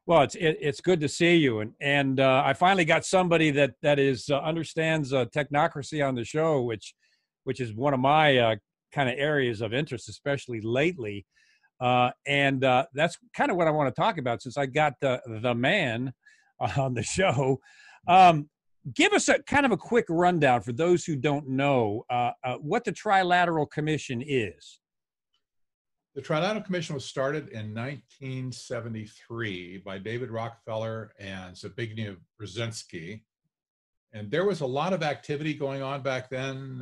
Well, it's good to see you, and I finally got somebody that is understands technocracy on the show, which is one of my kind of areas of interest, especially lately. And that's kind of what I want to talk about since I got the man on the show. Um, Give us a kind of a quick rundown for those who don't know what the Trilateral Commission is. The Trilateral Commission was started in 1973 by David Rockefeller and Zbigniew Brzezinski. And there was a lot of activity going on back then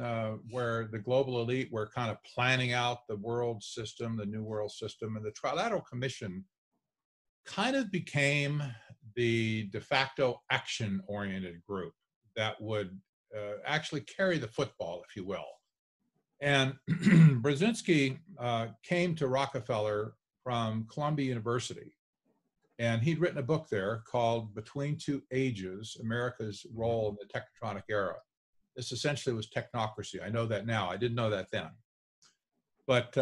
where the global elite were kind of planning out the world system, the new world system. And the Trilateral Commission kind of became the de facto action-oriented group that would actually carry the football, if you will. And Brzezinski came to Rockefeller from Columbia University. And he'd written a book there called Between Two Ages, America's Role in the Technotronic Era. This essentially was technocracy. I know that now. I didn't know that then. But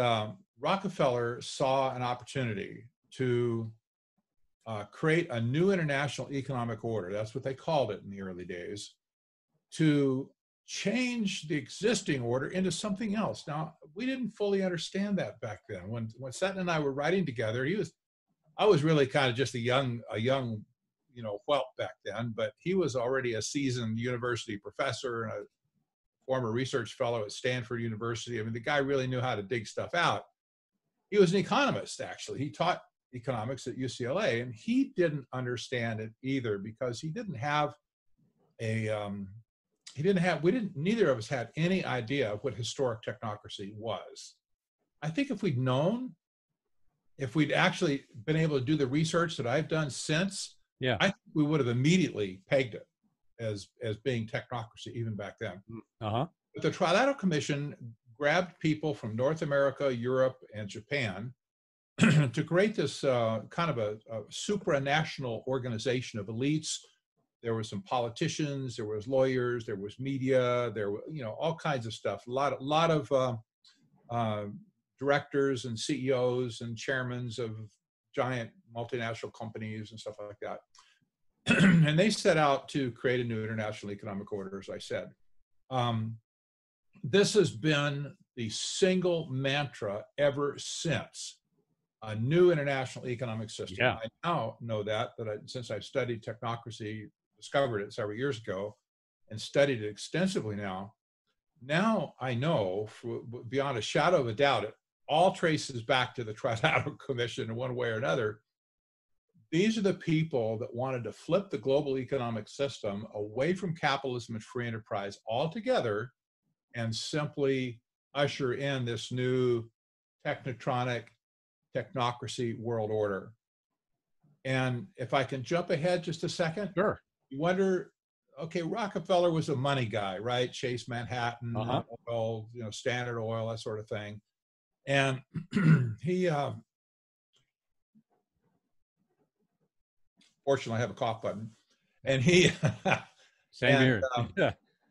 Rockefeller saw an opportunity to create a new international economic order. That's what they called it in the early days, to change the existing order into something else. Now, we didn't fully understand that back then. When Seton and I were writing together, I was really kind of just a young, whelp back then, but he was already a seasoned university professor and a former research fellow at Stanford University. I mean, the guy really knew how to dig stuff out. He was an economist, actually. He taught economics at UCLA, and he didn't understand it either because neither of us had any idea of what historic technocracy was. I think if we'd actually been able to do the research that I've done since, yeah, I think we would have immediately pegged it as being technocracy even back then. Uh-huh. But the Trilateral Commission grabbed people from North America, Europe, and Japan to create this kind of a supranational organization of elites. There were some politicians, there was lawyers, there was media, there were all kinds of stuff. A lot of directors and CEOs and chairmen of giant multinational companies and stuff like that. And they set out to create a new international economic order, as I said. This has been the single mantra ever since. A new international economic system. Yeah. I now know since I've studied technocracy, discovered it several years ago, and studied it extensively now. Now I know, beyond a shadow of a doubt, it all traces back to the Trilateral Commission in one way or another. These are the people that wanted to flip the global economic system away from capitalism and free enterprise altogether and simply usher in this new technocracy world order. And if I can jump ahead just a second, sure. You wonder, okay, Rockefeller was a money guy, right? Chase Manhattan, oil, Standard Oil, that sort of thing. And he, fortunately, I have a cough button. And he, same here.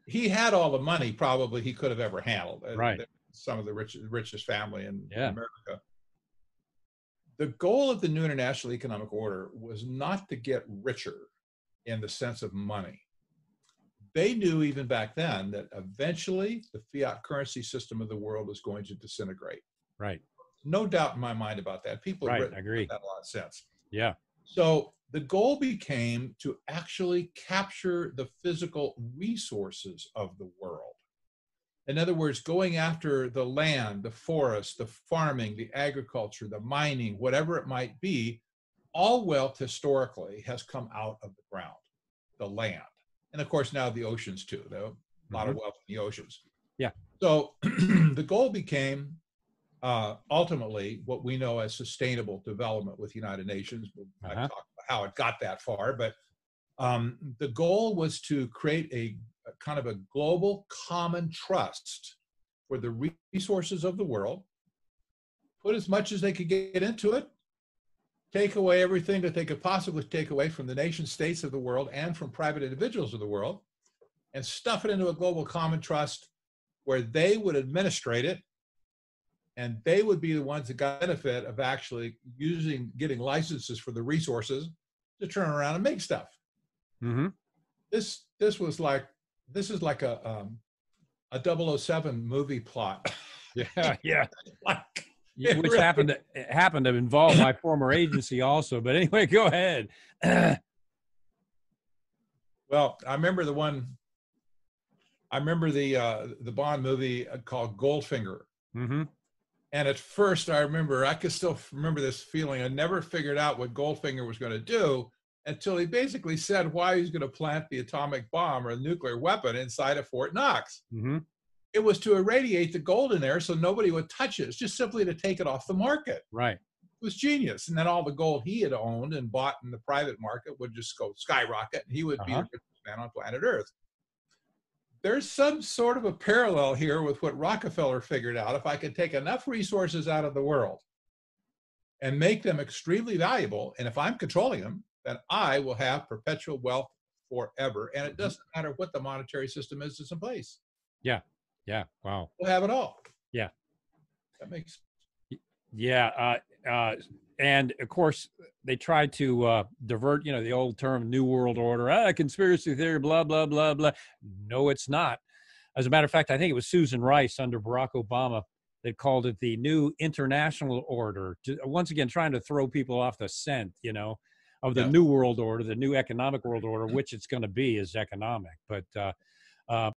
He had all the money probably he could have ever handled. Right. Some of the richest family in yeah. America. The goal of the new international economic order was not to get richer in the sense of money. They knew even back then that eventually the fiat currency system of the world was going to disintegrate. Right. No doubt in my mind about that. People have written agree. that a lot of sense. Yeah. So the goal became to actually capture the physical resources of the world. In other words, going after the land, the forest, the farming, the agriculture, the mining, whatever it might be. All wealth historically has come out of the ground, the land. And of course, now the oceans too. There are a lot of wealth in the oceans. Yeah. So the goal became ultimately what we know as sustainable development with the United Nations. We'll talk about how it got that far, but the goal was to create a kind of a global common trust for the resources of the world, put as much as they could get into it, take away everything that they could possibly take away from the nation states of the world and from private individuals of the world, and stuff it into a global common trust where they would administrate it, and they would be the ones that got benefit of actually getting licenses for the resources, to turn around and make stuff. Mm-hmm. This is like a 007 movie plot. Yeah, yeah. Like, Which really, happened to involve my former agency also. But anyway, go ahead. well, I remember the Bond movie called Goldfinger. Mm-hmm. And at first, I could still remember this feeling. I never figured out what Goldfinger was going to do until he basically said why he was going to plant the atomic bomb or a nuclear weapon inside of Fort Knox. Mm-hmm. It was to irradiate the gold in there so nobody would touch it. It's just simply to take it off the market. Right. It was genius. And then all the gold he had owned and bought in the private market would just go skyrocket, and he would be the richest man on planet Earth. There's some sort of a parallel here with what Rockefeller figured out. If I could take enough resources out of the world and make them extremely valuable, and if I'm controlling them, then I will have perpetual wealth forever. And it doesn't matter what the monetary system is that's in place. Yeah. Yeah. Wow. We'll have it all. Yeah. That makes. Yeah. And of course, they tried to divert, the old term New World Order, conspiracy theory, blah, blah, blah, blah. No, it's not. As a matter of fact, I think it was Susan Rice under Barack Obama that called it the New International Order, once again, trying to throw people off the scent, of the New World Order, the new economic world order, which it's going to be is economic. But